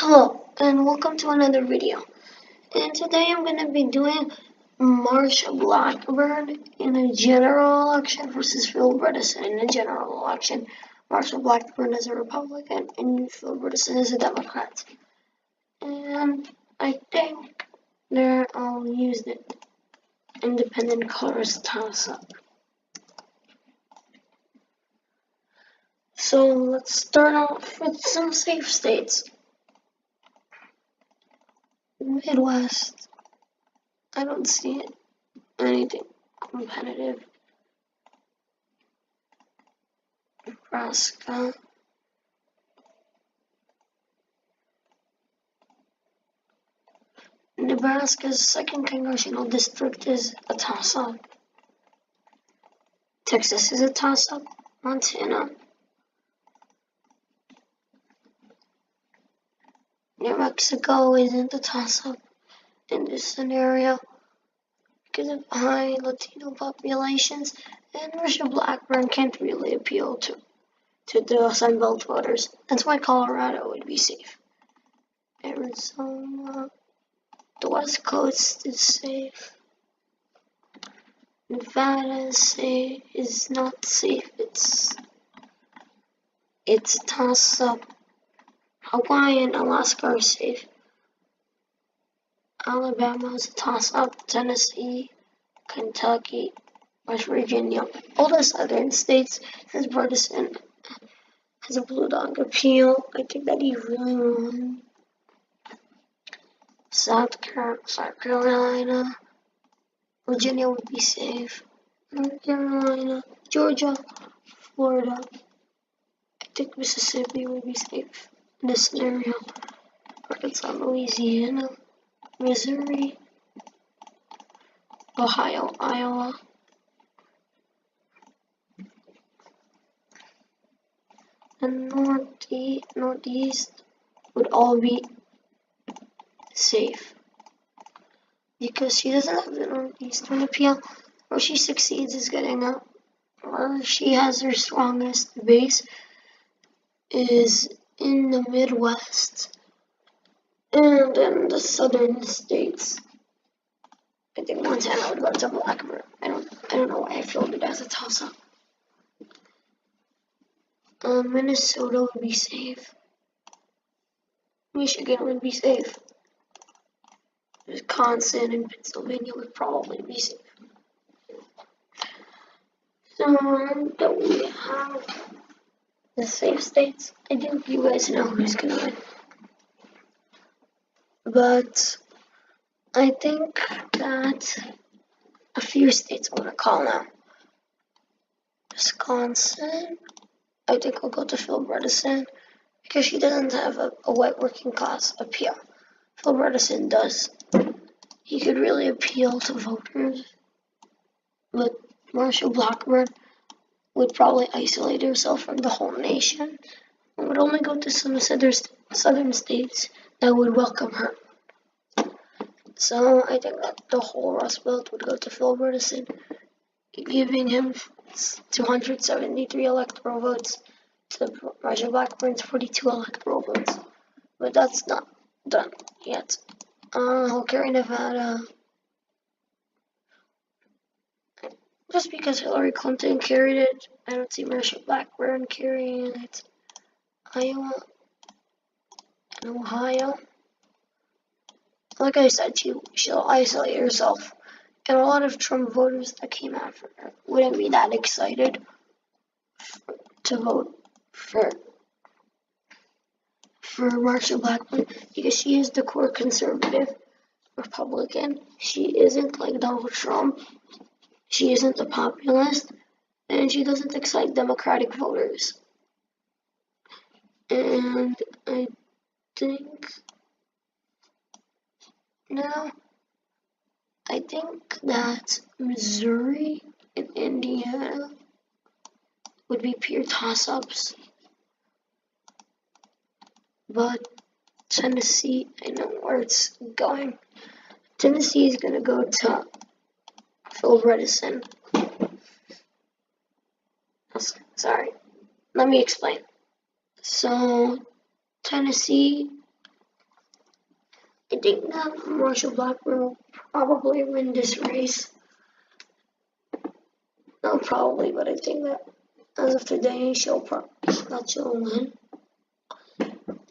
Hello and welcome to another video. And today I'm going to be doing Marsha Blackburn in a general election versus Phil Bredesen in a general election. Marsha Blackburn is a Republican and Phil Bredesen is a Democrat. And I think there I'll use the independent colors toss-up. So let's start off with some safe states. Midwest, I don't see anything competitive. Nebraska, Nebraska's 2nd congressional district is a toss-up. Texas is a toss-up. Montana, New Mexico isn't a toss-up in this scenario because of high Latino populations, and Marsha Blackburn can't really appeal to the Sunbelt voters. That's why Colorado would be safe. Arizona, the West Coast is safe. Nevada is not safe. It's a toss-up. Hawaii and Alaska are safe. Alabama is a toss-up. Tennessee, Kentucky, West Virginia, all the southern states, since Bredesen has a blue dog appeal. I think that he really won. South Carolina, Virginia would be safe. North Carolina, Georgia, Florida. I think Mississippi would be safe in this scenario. Arkansas, Louisiana, Missouri, Ohio, Iowa. And Northeast would all be safe because she doesn't have the Northeastern appeal. Where she succeeds is getting up. Where she has her strongest base is in the Midwest and in the southern states. I think Montana would go to Blackburn. I don't know why I feel it as a toss-up. Minnesota would be safe. Michigan would be safe. Wisconsin and Pennsylvania would probably be safe. So that we have the safe states. I think you guys know who's gonna win. But I think that a few states I'm gonna call now. Wisconsin, I think I'll go to Phil Bredesen because she doesn't have a white working class appeal. Phil Bredesen does. He could really appeal to voters, but Marsha Blackburn would probably isolate herself from the whole nation and would only go to some southern states that would welcome her. So I think that the whole Rust Belt would go to Phil Bredesen, giving him 273 electoral votes to Marsha Blackburn's 42 electoral votes. But that's not done yet. He'll carry Nevada. Just because Hillary Clinton carried it, I don't see Marsha Blackburn carrying it. Iowa and Ohio. Like I said, she'll isolate herself. And a lot of Trump voters that came after her wouldn't be that excited to vote for Marsha Blackburn because she is the core conservative Republican. She isn't like Donald Trump. She isn't a populist, and she doesn't excite Democratic voters. And I think that Missouri and Indiana would be pure toss-ups. But Tennessee, I know where it's going. Tennessee is going to go to Phil Bredesen. Sorry, let me explain. So, Tennessee I think that Marsha Blackburn will probably win this race. Not probably, but I think that as of today, she'll win.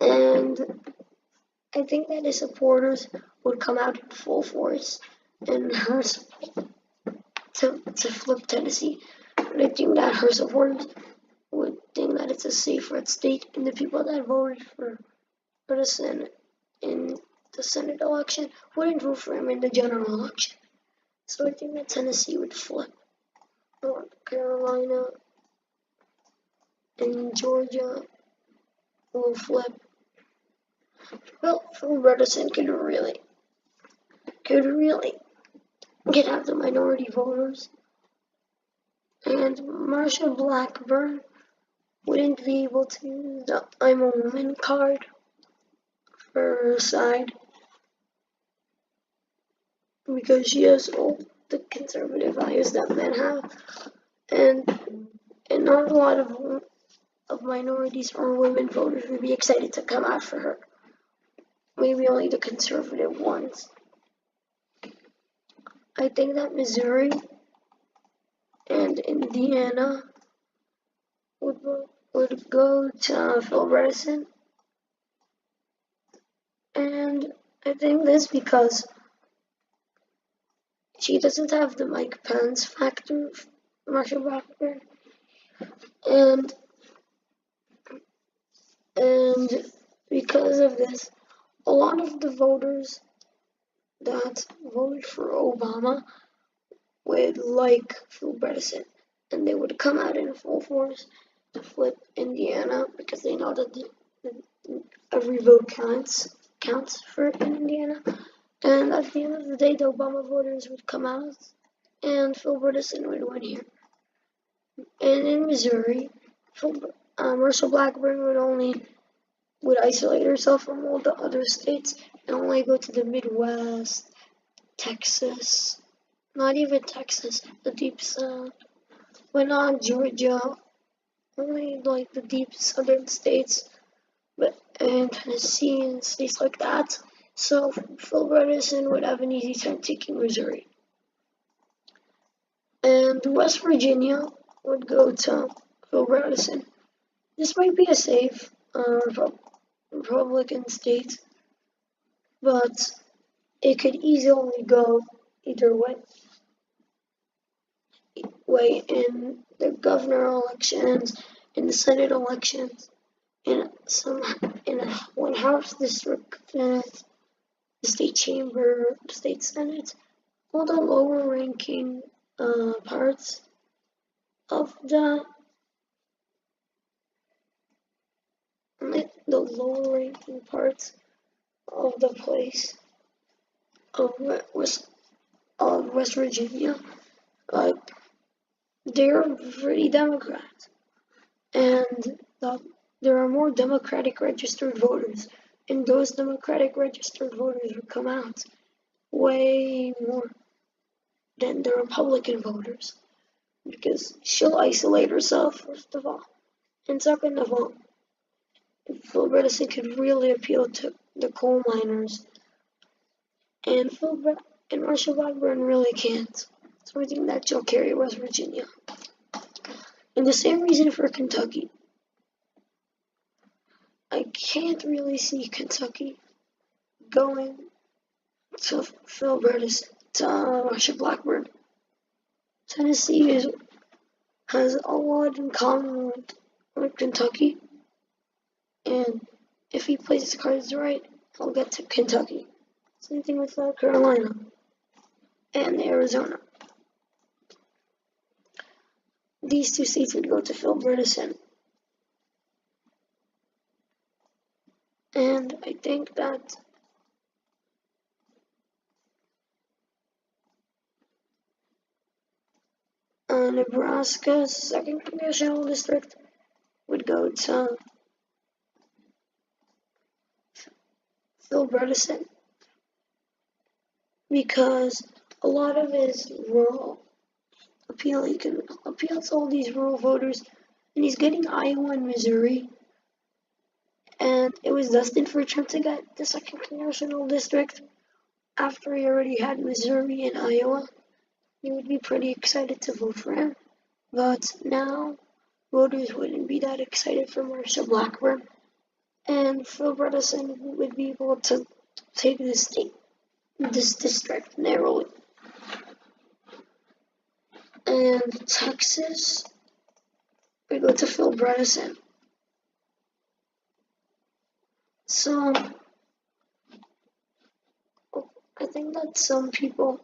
And I think that his supporters would come out in full force and to flip Tennessee. But I think that her supporters would think that it's a safe red state, and the people that voted for Bredesen in the Senate election wouldn't vote for him in the general election. So I think that Tennessee would flip. North Carolina and Georgia will flip. Well, Phil Bredesen could really get out the minority voters, and Marsha Blackburn wouldn't be able to use the I'm a Woman card for her side because she has all the conservative values that men have, and not a lot of minorities or women voters would be excited to come out for her. Maybe only the conservative ones. I think that Missouri and Indiana would go to Phil Bredesen. And I think this because she doesn't have the Mike Pence factor of Marsha Blackburn. And because of this, a lot of the voters that voted for Obama would like Phil Bredesen, and they would come out in full force to flip Indiana because they know that every vote counts for Indiana. And at the end of the day, the Obama voters would come out, and Phil Bredesen would win here. And in Missouri, Marsha Blackburn would isolate herself from all the other states and only go to the Midwest, Texas, not even Texas, the deep south, but not Georgia, only like the deep southern states, and Tennessee and states like that. So Phil Bredesen would have an easy time taking Missouri. And West Virginia would go to Phil Bredesen. This might be a safe Republican state, but it could easily go either way in the governor elections, in the Senate elections, in one House district Senate, the state chamber, the state Senate, all the lower ranking parts of the lower ranking parts of the place of West Virginia, like they're pretty Democrat, and there are more Democratic registered voters, and those Democratic registered voters would come out way more than the Republican voters, because she'll isolate herself, first of all, and second of all, Phil Bredesen could really appeal to the coal miners, and Marsha Blackburn really can't. So I think that she'll carry West Virginia. And the same reason for Kentucky. I can't really see Kentucky going to Phil Bredesen, to Marsha Blackburn. Tennessee has a lot in common with Kentucky, and if he plays his cards right, he'll get to Kentucky. Same thing with South Carolina and Arizona. These two states would go to Phil Bredesen. And I think that Nebraska's 2nd Congressional District would go to Phil Bredesen because a lot of his rural appeal, he can appeal to all these rural voters, and he's getting Iowa and Missouri, and it was destined for Trump to get the 2nd congressional district after he already had Missouri and Iowa. You would be pretty excited to vote for him, but now voters wouldn't be that excited for Marsha Blackburn, and Phil Bredesen would be able to take this district narrowly. And Texas, we go to Phil Bredesen. So, I think that some people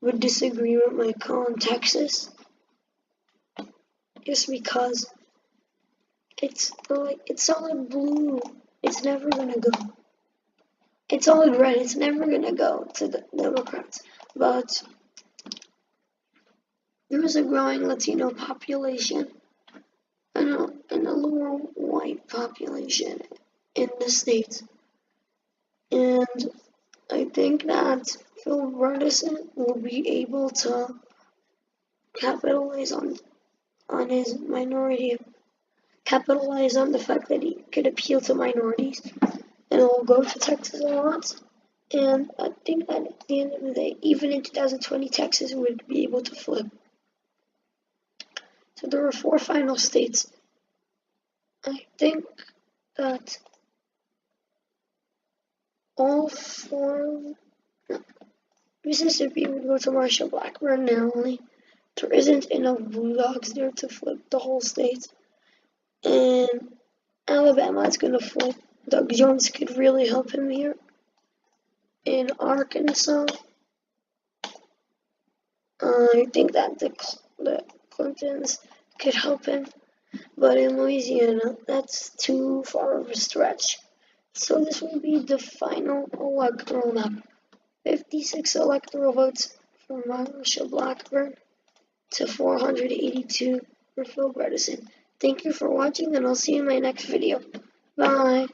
would disagree with my call on Texas, just because it's solid blue. It's never gonna go. It's solid red. It's never gonna go to the Democrats. But there is a growing Latino population and a lower white population in the states, and I think that Phil Bredesen will be able to capitalize on his minority, capitalize on the fact that he could appeal to minorities, and it will go to Texas a lot. And I think that at the end of the day, even in 2020, Texas would be able to flip. So there are 4 final states. I think that all 4, Mississippi would go to Marsha Blackburn narrowly. There isn't enough blue dogs there to flip the whole state. And Alabama is going to flip. Doug Jones could really help him here. In Arkansas, I think that the Clintons could help him. But in Louisiana, that's too far of a stretch. So this will be the final electoral map. 56 electoral votes for Marsha Blackburn to 482 for Phil Bredesen. Thank you for watching, and I'll see you in my next video. Bye.